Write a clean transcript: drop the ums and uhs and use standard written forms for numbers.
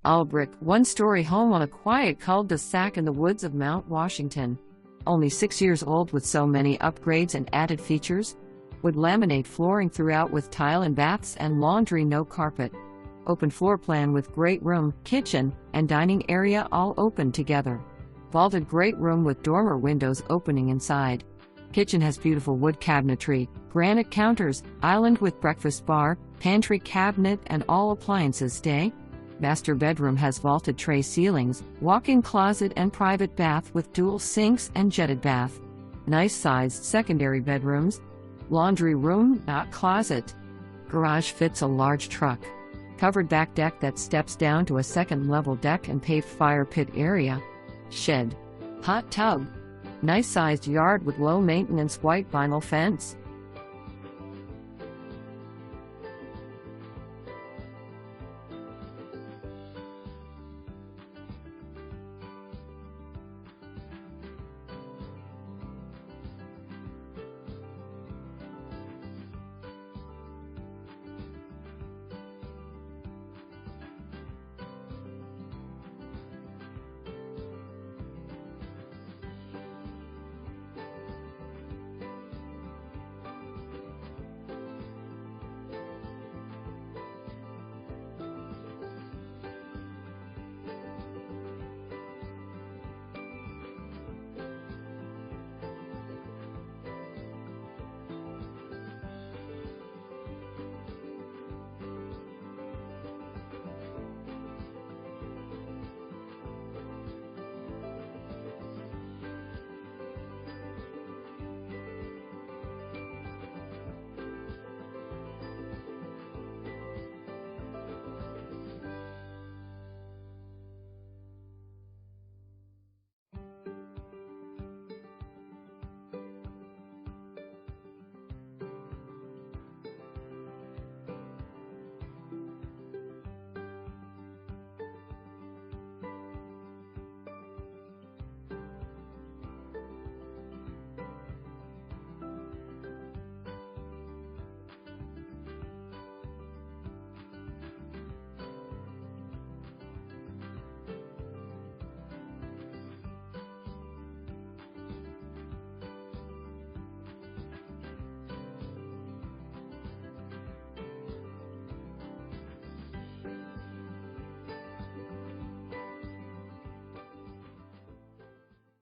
All brick, one-story home on a quiet cul-de-sac in the woods of Mount Washington. Only 6 years old with so many upgrades and added features. Wood laminate flooring throughout with tile and baths and laundry, no carpet. Open floor plan with great room, kitchen, and dining area all open together. Vaulted great room with dormer windows opening inside. Kitchen has beautiful wood cabinetry, granite counters, island with breakfast bar, pantry cabinet and all appliances stay. Master bedroom has vaulted tray ceilings, walk-in closet and private bath with dual sinks and jetted bath. Nice sized secondary bedrooms. Laundry room, not closet. Garage fits a large truck. Covered back deck that steps down to a second-level deck and paved fire pit area. Shed. Hot tub. Nice sized yard with low-maintenance white vinyl fence.